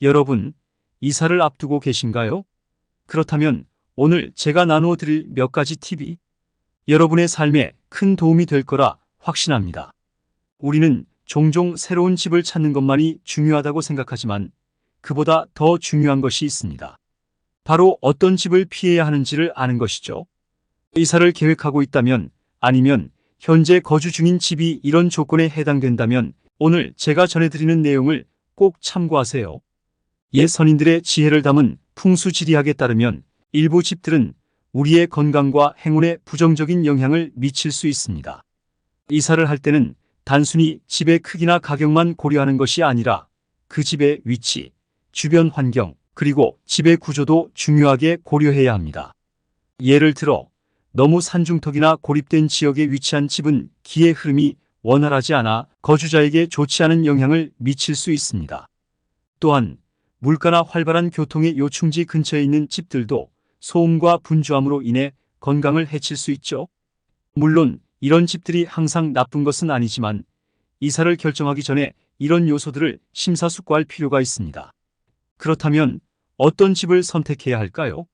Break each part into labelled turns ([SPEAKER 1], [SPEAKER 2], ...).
[SPEAKER 1] 여러분, 이사를 앞두고 계신가요? 그렇다면 오늘 제가 나누어 드릴 몇 가지 팁이 여러분의 삶에 큰 도움이 될 거라 확신합니다. 우리는 종종 새로운 집을 찾는 것만이 중요하다고 생각하지만 그보다 더 중요한 것이 있습니다. 바로 어떤 집을 피해야 하는지를 아는 것이죠. 이사를 계획하고 있다면, 아니면 현재 거주 중인 집이 이런 조건에 해당된다면 오늘 제가 전해드리는 내용을 꼭 참고하세요. 옛 선인들의 지혜를 담은 풍수지리학에 따르면 일부 집들은 우리의 건강과 행운에 부정적인 영향을 미칠 수 있습니다. 이사를 할 때는 단순히 집의 크기나 가격만 고려하는 것이 아니라 그 집의 위치, 주변 환경, 그리고 집의 구조도 중요하게 고려해야 합니다. 예를 들어 너무 산중턱이나 고립된 지역에 위치한 집은 기의 흐름이 원활하지 않아 거주자에게 좋지 않은 영향을 미칠 수 있습니다. 또한 물가나 활발한 교통의 요충지 근처에 있는 집들도 소음과 분주함으로 인해 건강을 해칠 수 있죠. 물론 이런 집들이 항상 나쁜 것은 아니지만 이사를 결정하기 전에 이런 요소들을 심사숙고할 필요가 있습니다. 그렇다면 어떤 집을 선택해야 할까요?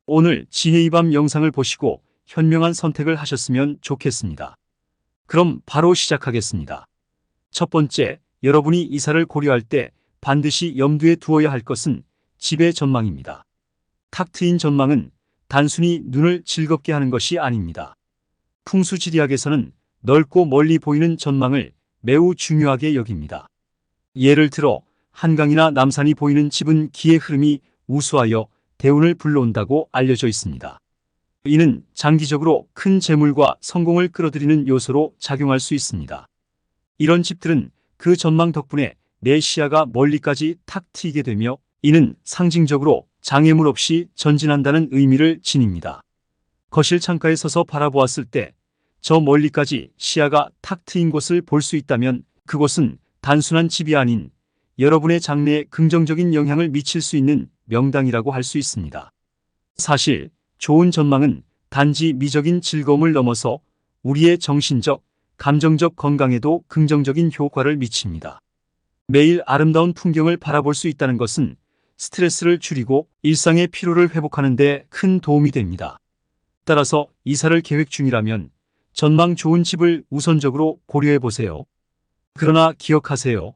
[SPEAKER 1] 오늘 지혜의 밤 영상을 보시고 현명한 선택을 하셨으면 좋겠습니다. 그럼 바로 시작하겠습니다. 첫 번째, 여러분이 이사를 고려할 때 반드시 염두에 두어야 할 것은 집의 전망입니다. 탁 트인 전망은 단순히 눈을 즐겁게 하는 것이 아닙니다. 풍수지리학에서는 넓고 멀리 보이는 전망을 매우 중요하게 여깁니다. 예를 들어 한강이나 남산이 보이는 집은 기의 흐름이 우수하여 대운을 불러온다고 알려져 있습니다. 이는 장기적으로 큰 재물과 성공을 끌어들이는 요소로 작용할 수 있습니다. 이런 집들은 그 전망 덕분에 내 시야가 멀리까지 탁 트이게 되며 이는 상징적으로 장애물 없이 전진한다는 의미를 지닙니다. 거실 창가에 서서 바라보았을 때 저 멀리까지 시야가 탁 트인 곳을 볼 수 있다면 그곳은 단순한 집이 아닌 여러분의 장래에 긍정적인 영향을 미칠 수 있는 명당이라고 할 수 있습니다. 사실 좋은 전망은 단지 미적인 즐거움을 넘어서 우리의 정신적, 감정적 건강에도 긍정적인 효과를 미칩니다. 매일 아름다운 풍경을 바라볼 수 있다는 것은 스트레스를 줄이고 일상의 피로를 회복하는 데 큰 도움이 됩니다. 따라서 이사를 계획 중이라면 전망 좋은 집을 우선적으로 고려해 보세요. 그러나 기억하세요.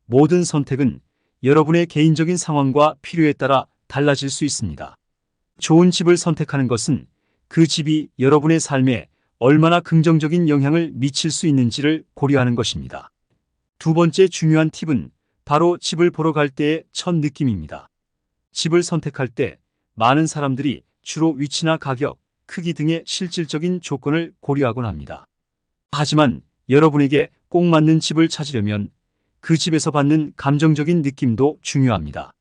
[SPEAKER 1] 모든 선택은 여러분의 개인적인 상황과 필요에 따라 달라질 수 있습니다. 좋은 집을 선택하는 것은 그 집이 여러분의 삶에 얼마나 긍정적인 영향을 미칠 수 있는지를 고려하는 것입니다. 두 번째 중요한 팁은 바로 집을 보러 갈 때의 첫 느낌입니다. 집을 선택할 때 많은 사람들이 주로 위치나 가격, 크기 등의 실질적인 조건을 고려하곤 합니다. 하지만 여러분에게 꼭 맞는 집을 찾으려면 그 집에서 받는 감정적인 느낌도 중요합니다.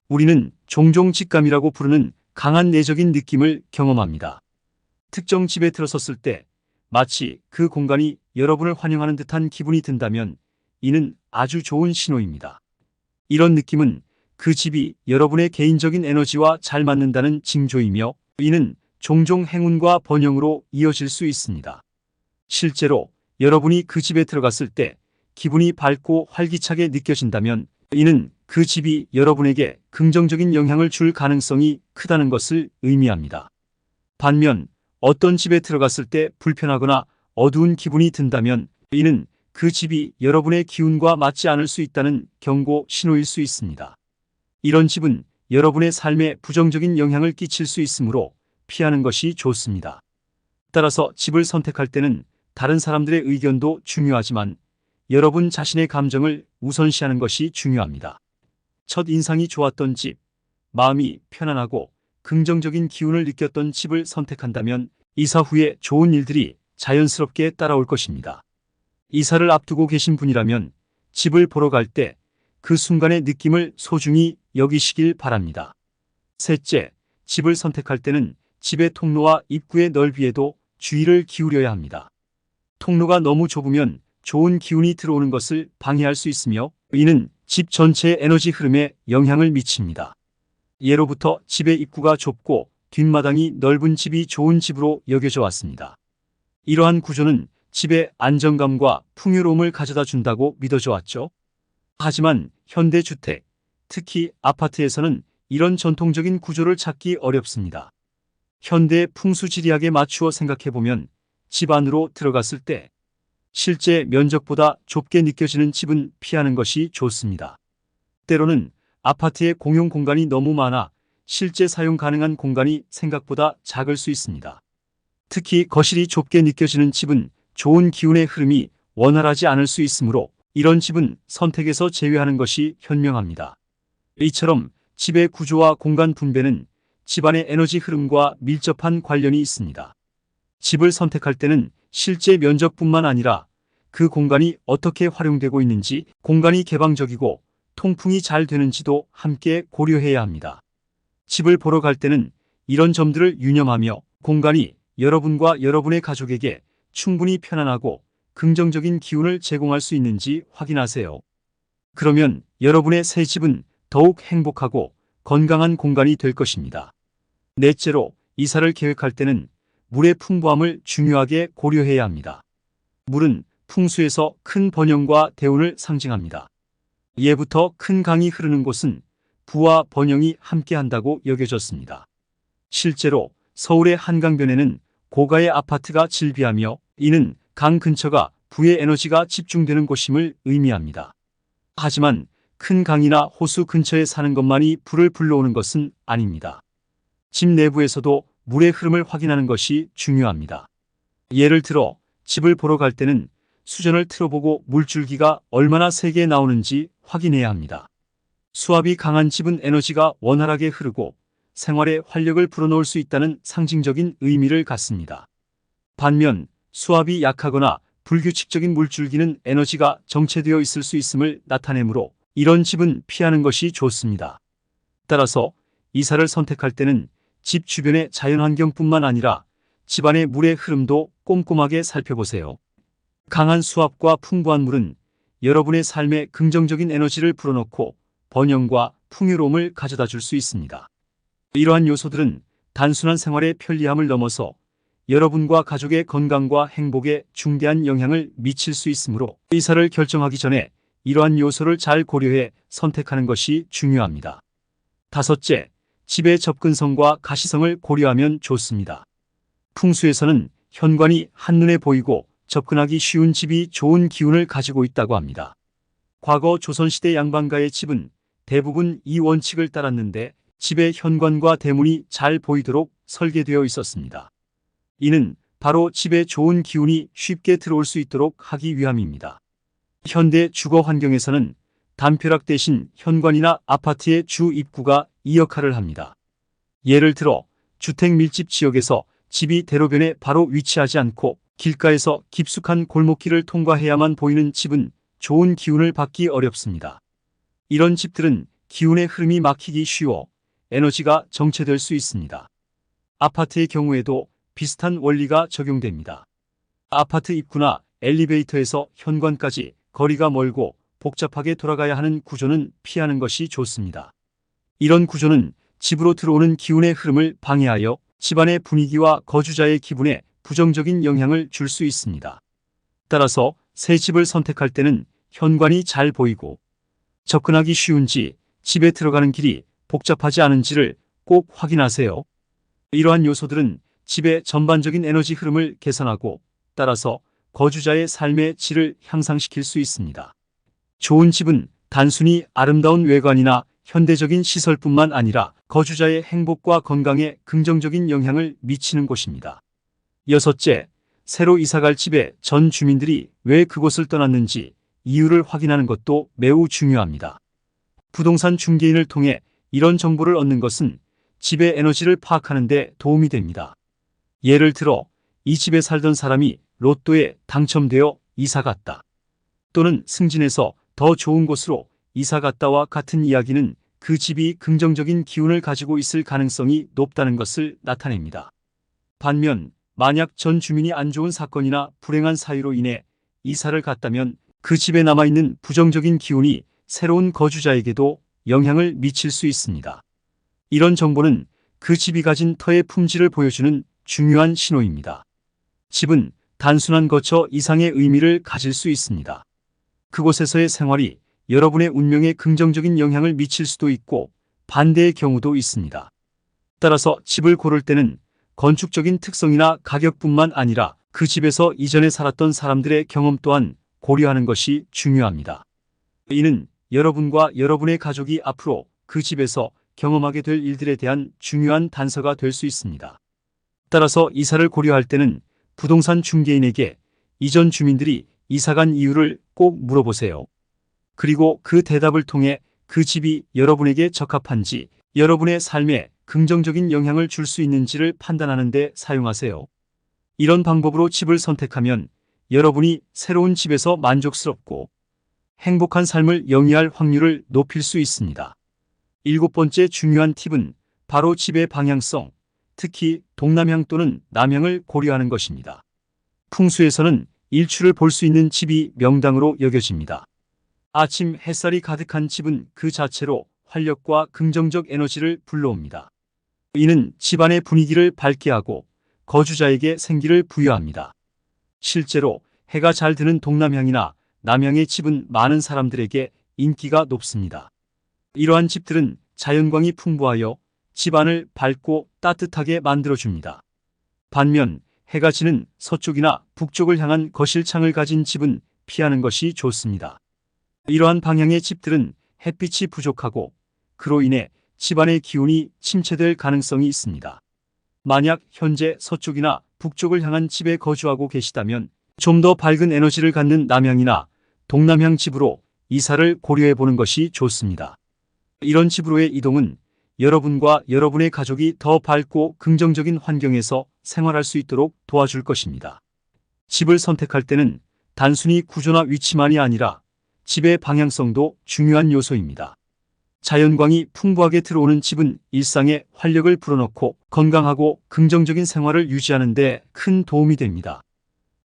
[SPEAKER 1] 우리는 종종 직감이라고 부르는 강한 내적인 느낌을 경험합니다. 특정 집에 들어섰을 때 마치 그 공간이 여러분을 환영하는 듯한 기분이 든다면 이는 아주 좋은 신호입니다. 이런 느낌은 그 집이 여러분의 개인적인 에너지와 잘 맞는다는 징조이며 이는 종종 행운과 번영으로 이어질 수 있습니다. 실제로 여러분이 그 집에 들어갔을 때 기분이 밝고 활기차게 느껴진다면 이는 그 집이 여러분에게 긍정적인 영향을 줄 가능성이 크다는 것을 의미합니다. 반면 어떤 집에 들어갔을 때 불편하거나 어두운 기분이 든다면 이는 그 집이 여러분의 기운과 맞지 않을 수 있다는 경고 신호일 수 있습니다. 이런 집은 여러분의 삶에 부정적인 영향을 끼칠 수 있으므로 피하는 것이 좋습니다. 따라서 집을 선택할 때는 다른 사람들의 의견도 중요하지만 여러분 자신의 감정을 우선시하는 것이 중요합니다. 첫 인상이 좋았던 집, 마음이 편안하고 긍정적인 기운을 느꼈던 집을 선택한다면 이사 후에 좋은 일들이 자연스럽게 따라올 것입니다. 이사를 앞두고 계신 분이라면 집을 보러 갈 때 그 순간의 느낌을 소중히 여기시길 바랍니다. 셋째, 집을 선택할 때는 집의 통로와 입구의 넓이에도 주의를 기울여야 합니다. 통로가 너무 좁으면 좋은 기운이 들어오는 것을 방해할 수 있으며 이는 집 전체의 에너지 흐름에 영향을 미칩니다. 예로부터 집의 입구가 좁고 뒷마당이 넓은 집이 좋은 집으로 여겨져 왔습니다. 이러한 구조는 집에 안정감과 풍요로움을 가져다 준다고 믿어져 왔죠. 하지만 현대주택, 특히 아파트에서는 이런 전통적인 구조를 찾기 어렵습니다. 현대 풍수지리학에 맞추어 생각해보면 집 안으로 들어갔을 때 실제 면적보다 좁게 느껴지는 집은 피하는 것이 좋습니다. 때로는 아파트의 공용 공간이 너무 많아 실제 사용 가능한 공간이 생각보다 작을 수 있습니다. 특히 거실이 좁게 느껴지는 집은 좋은 기운의 흐름이 원활하지 않을 수 있으므로 이런 집은 선택에서 제외하는 것이 현명합니다. 이처럼 집의 구조와 공간 분배는 집안의 에너지 흐름과 밀접한 관련이 있습니다. 집을 선택할 때는 실제 면적뿐만 아니라 그 공간이 어떻게 활용되고 있는지, 공간이 개방적이고 통풍이 잘 되는지도 함께 고려해야 합니다. 집을 보러 갈 때는 이런 점들을 유념하며 공간이 여러분과 여러분의 가족에게 충분히 편안하고 긍정적인 기운을 제공할 수 있는지 확인하세요. 그러면 여러분의 새 집은 더욱 행복하고 건강한 공간이 될 것입니다. 넷째로, 이사를 계획할 때는 물의 풍부함을 중요하게 고려해야 합니다. 물은 풍수에서 큰 번영과 대운을 상징합니다. 예부터 큰 강이 흐르는 곳은 부와 번영이 함께한다고 여겨졌습니다. 실제로 서울의 한강변에는 고가의 아파트가 즐비하며 이는 강 근처가 부의 에너지가 집중되는 곳임을 의미합니다. 하지만 큰 강이나 호수 근처에 사는 것만이 부를 불러오는 것은 아닙니다. 집 내부에서도 물의 흐름을 확인하는 것이 중요합니다. 예를 들어 집을 보러 갈 때는 수전을 틀어보고 물줄기가 얼마나 세게 나오는지 확인해야 합니다. 수압이 강한 집은 에너지가 원활하게 흐르고 생활에 활력을 불어넣을 수 있다는 상징적인 의미를 갖습니다. 반면 수압이 약하거나 불규칙적인 물줄기는 에너지가 정체되어 있을 수 있음을 나타내므로 이런 집은 피하는 것이 좋습니다. 따라서 이사를 선택할 때는 집 주변의 자연환경뿐만 아니라 집안의 물의 흐름도 꼼꼼하게 살펴보세요. 강한 수압과 풍부한 물은 여러분의 삶에 긍정적인 에너지를 불어넣고 번영과 풍요로움을 가져다 줄 수 있습니다. 이러한 요소들은 단순한 생활의 편리함을 넘어서 여러분과 가족의 건강과 행복에 중대한 영향을 미칠 수 있으므로 이사를 결정하기 전에 이러한 요소를 잘 고려해 선택하는 것이 중요합니다. 다섯째, 집의 접근성과 가시성을 고려하면 좋습니다. 풍수에서는 현관이 한눈에 보이고 접근하기 쉬운 집이 좋은 기운을 가지고 있다고 합니다. 과거 조선시대 양반가의 집은 대부분 이 원칙을 따랐는데 집의 현관과 대문이 잘 보이도록 설계되어 있었습니다. 이는 바로 집에 좋은 기운이 쉽게 들어올 수 있도록 하기 위함입니다. 현대 주거 환경에서는 담벼락 대신 현관이나 아파트의 주 입구가 이 역할을 합니다. 예를 들어 주택 밀집 지역에서 집이 대로변에 바로 위치하지 않고 길가에서 깊숙한 골목길을 통과해야만 보이는 집은 좋은 기운을 받기 어렵습니다. 이런 집들은 기운의 흐름이 막히기 쉬워 에너지가 정체될 수 있습니다. 아파트의 경우에도 비슷한 원리가 적용됩니다. 아파트 입구나 엘리베이터에서 현관까지 거리가 멀고 복잡하게 돌아가야 하는 구조는 피하는 것이 좋습니다. 이런 구조는 집으로 들어오는 기운의 흐름을 방해하여 집안의 분위기와 거주자의 기분에 부정적인 영향을 줄 수 있습니다. 따라서 새 집을 선택할 때는 현관이 잘 보이고 접근하기 쉬운지, 집에 들어가는 길이 복잡하지 않은지를 꼭 확인하세요. 이러한 요소들은 집의 전반적인 에너지 흐름을 개선하고 따라서 거주자의 삶의 질을 향상시킬 수 있습니다. 좋은 집은 단순히 아름다운 외관이나 현대적인 시설뿐만 아니라 거주자의 행복과 건강에 긍정적인 영향을 미치는 곳입니다. 여섯째, 새로 이사갈 집의 전 주민들이 왜 그곳을 떠났는지 이유를 확인하는 것도 매우 중요합니다. 부동산 중개인을 통해 이런 정보를 얻는 것은 집의 에너지를 파악하는 데 도움이 됩니다. 예를 들어 이 집에 살던 사람이 로또에 당첨되어 이사 갔다. 또는 승진해서 더 좋은 곳으로 이사 갔다와 같은 이야기는 그 집이 긍정적인 기운을 가지고 있을 가능성이 높다는 것을 나타냅니다. 반면 만약 전 주민이 안 좋은 사건이나 불행한 사유로 인해 이사를 갔다면 그 집에 남아있는 부정적인 기운이 새로운 거주자에게도 영향을 미칠 수 있습니다. 이런 정보는 그 집이 가진 터의 품질을 보여주는 중요한 신호입니다. 집은 단순한 거처 이상의 의미를 가질 수 있습니다. 그곳에서의 생활이 여러분의 운명에 긍정적인 영향을 미칠 수도 있고 반대의 경우도 있습니다. 따라서 집을 고를 때는 건축적인 특성이나 가격뿐만 아니라 그 집에서 이전에 살았던 사람들의 경험 또한 고려하는 것이 중요합니다. 이는 여러분과 여러분의 가족이 앞으로 그 집에서 경험하게 될 일들에 대한 중요한 단서가 될 수 있습니다. 따라서 이사를 고려할 때는 부동산 중개인에게 이전 주민들이 이사간 이유를 꼭 물어보세요. 그리고 그 대답을 통해 그 집이 여러분에게 적합한지, 여러분의 삶에 긍정적인 영향을 줄 수 있는지를 판단하는 데 사용하세요. 이런 방법으로 집을 선택하면 여러분이 새로운 집에서 만족스럽고 행복한 삶을 영위할 확률을 높일 수 있습니다. 7번째 중요한 팁은 바로 집의 방향성, 특히 동남향 또는 남향을 고려하는 것입니다. 풍수에서는 일출을 볼 수 있는 집이 명당으로 여겨집니다. 아침 햇살이 가득한 집은 그 자체로 활력과 긍정적 에너지를 불러옵니다. 이는 집안의 분위기를 밝게 하고 거주자에게 생기를 부여합니다. 실제로 해가 잘 드는 동남향이나 남향의 집은 많은 사람들에게 인기가 높습니다. 이러한 집들은 자연광이 풍부하여 집안을 밝고 따뜻하게 만들어줍니다. 반면 해가 지는 서쪽이나 북쪽을 향한 거실 창을 가진 집은 피하는 것이 좋습니다. 이러한 방향의 집들은 햇빛이 부족하고 그로 인해 집안의 기운이 침체될 가능성이 있습니다. 만약 현재 서쪽이나 북쪽을 향한 집에 거주하고 계시다면 좀 더 밝은 에너지를 갖는 남향이나 동남향 집으로 이사를 고려해 보는 것이 좋습니다. 이런 집으로의 이동은 여러분과 여러분의 가족이 더 밝고 긍정적인 환경에서 생활할 수 있도록 도와줄 것입니다. 집을 선택할 때는 단순히 구조나 위치만이 아니라 집의 방향성도 중요한 요소입니다. 자연광이 풍부하게 들어오는 집은 일상에 활력을 불어넣고 건강하고 긍정적인 생활을 유지하는 데 큰 도움이 됩니다.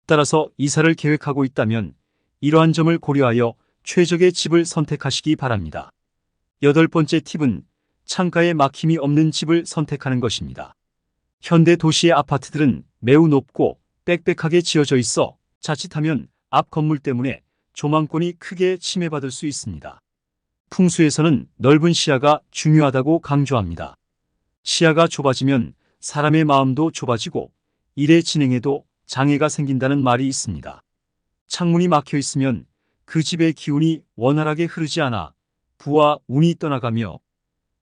[SPEAKER 1] 따라서 이사를 계획하고 있다면 이러한 점을 고려하여 최적의 집을 선택하시기 바랍니다. 8번째 팁은 창가에 막힘이 없는 집을 선택하는 것입니다. 현대 도시의 아파트들은 매우 높고 빽빽하게 지어져 있어 자칫하면 앞 건물 때문에 조망권이 크게 침해받을 수 있습니다. 풍수에서는 넓은 시야가 중요하다고 강조합니다. 시야가 좁아지면 사람의 마음도 좁아지고 일의 진행에도 장애가 생긴다는 말이 있습니다. 창문이 막혀 있으면 그 집의 기운이 원활하게 흐르지 않아 부와 운이 떠나가며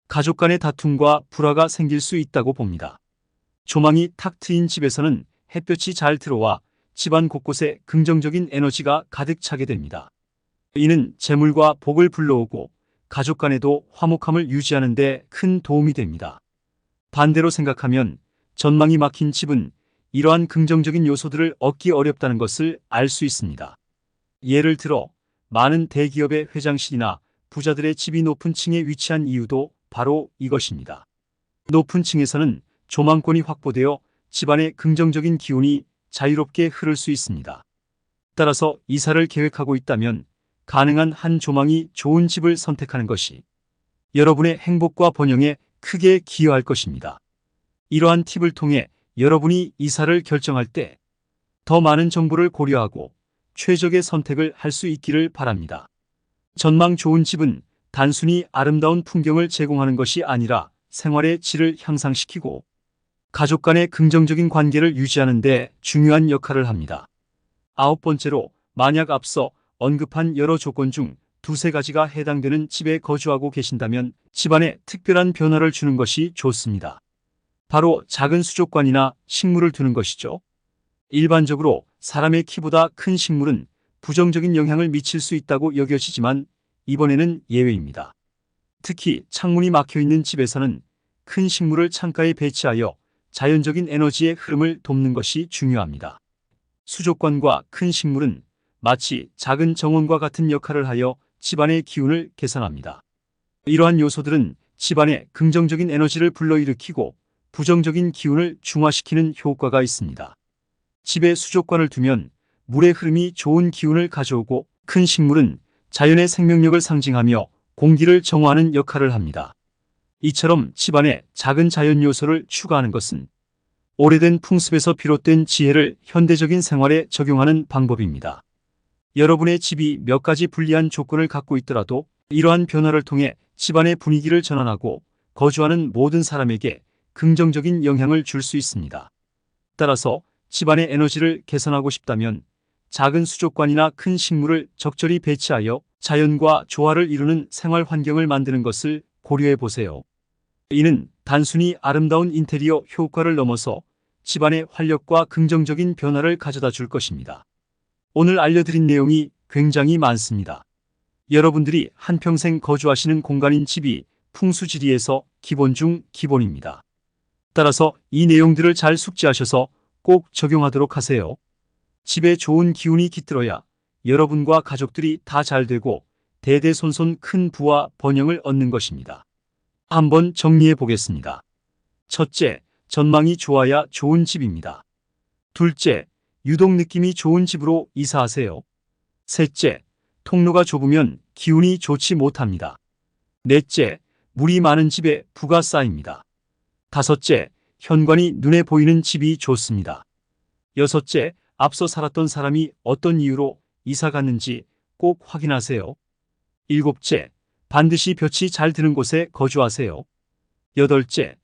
[SPEAKER 1] 가족 간의 다툼과 불화가 생길 수 있다고 봅니다. 조망이 탁 트인 집에서는 햇볕이 잘 들어와 집안 곳곳에 긍정적인 에너지가 가득 차게 됩니다. 이는 재물과 복을 불러오고 가족 간에도 화목함을 유지하는 데 큰 도움이 됩니다. 반대로 생각하면 전망이 막힌 집은 이러한 긍정적인 요소들을 얻기 어렵다는 것을 알 수 있습니다. 예를 들어 많은 대기업의 회장실이나 부자들의 집이 높은 층에 위치한 이유도 바로 이것입니다. 높은 층에서는 조망권이 확보되어 집안의 긍정적인 기운이 자유롭게 흐를 수 있습니다. 따라서 이사를 계획하고 있다면 가능한 한 조망이 좋은 집을 선택하는 것이 여러분의 행복과 번영에 크게 기여할 것입니다. 이러한 팁을 통해 여러분이 이사를 결정할 때 더 많은 정보를 고려하고 최적의 선택을 할 수 있기를 바랍니다. 전망 좋은 집은 단순히 아름다운 풍경을 제공하는 것이 아니라 생활의 질을 향상시키고 가족 간의 긍정적인 관계를 유지하는 데 중요한 역할을 합니다. 9번째로, 만약 앞서 언급한 여러 조건 중 두세 가지가 해당되는 집에 거주하고 계신다면 집안에 특별한 변화를 주는 것이 좋습니다. 바로 작은 수족관이나 식물을 두는 것이죠. 일반적으로 사람의 키보다 큰 식물은 부정적인 영향을 미칠 수 있다고 여겨지지만 이번에는 예외입니다. 특히 창문이 막혀 있는 집에서는 큰 식물을 창가에 배치하여 자연적인 에너지의 흐름을 돕는 것이 중요합니다. 수족관과 큰 식물은 마치 작은 정원과 같은 역할을 하여 집안의 기운을 개선합니다. 이러한 요소들은 집안에 긍정적인 에너지를 불러일으키고 부정적인 기운을 중화시키는 효과가 있습니다. 집에 수족관을 두면 물의 흐름이 좋은 기운을 가져오고 큰 식물은 자연의 생명력을 상징하며 공기를 정화하는 역할을 합니다. 이처럼 집안에 작은 자연 요소를 추가하는 것은 오래된 풍습에서 비롯된 지혜를 현대적인 생활에 적용하는 방법입니다. 여러분의 집이 몇 가지 불리한 조건을 갖고 있더라도 이러한 변화를 통해 집안의 분위기를 전환하고 거주하는 모든 사람에게 긍정적인 영향을 줄 수 있습니다. 따라서 집안의 에너지를 개선하고 싶다면 작은 수족관이나 큰 식물을 적절히 배치하여 자연과 조화를 이루는 생활 환경을 만드는 것을 고려해 보세요. 이는 단순히 아름다운 인테리어 효과를 넘어서 집안의 활력과 긍정적인 변화를 가져다 줄 것입니다. 오늘 알려드린 내용이 굉장히 많습니다. 여러분들이 한평생 거주하시는 공간인 집이 풍수지리에서 기본 중 기본입니다. 따라서 이 내용들을 잘 숙지하셔서 꼭 적용하도록 하세요. 집에 좋은 기운이 깃들어야 여러분과 가족들이 다 잘되고 대대손손 큰 부와 번영을 얻는 것입니다. 한번 정리해 보겠습니다. 첫째, 전망이 좋아야 좋은 집입니다. 둘째, 유독 느낌이 좋은 집으로 이사하세요. 셋째, 통로가 좁으면 기운이 좋지 못합니다. 넷째, 물이 많은 집에 부가 쌓입니다. 다섯째, 현관이 눈에 보이는 집이 좋습니다. 여섯째, 앞서 살았던 사람이 어떤 이유로 이사 갔는지 꼭 확인하세요. 일곱째, 반드시 볕이 잘 드는 곳에 거주하세요. 여덟째,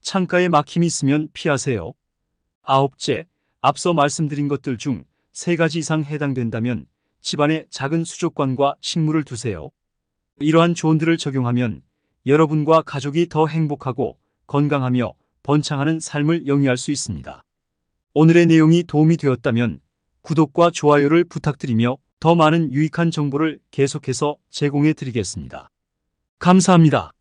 [SPEAKER 1] 창가에 막힘이 있으면 피하세요. 아홉째, 앞서 말씀드린 것들 중 3가지 이상 해당된다면 집안에 작은 수족관과 식물을 두세요. 이러한 조언들을 적용하면 여러분과 가족이 더 행복하고 건강하며 번창하는 삶을 영위할 수 있습니다. 오늘의 내용이 도움이 되었다면 구독과 좋아요를 부탁드리며 더 많은 유익한 정보를 계속해서 제공해 드리겠습니다. 감사합니다.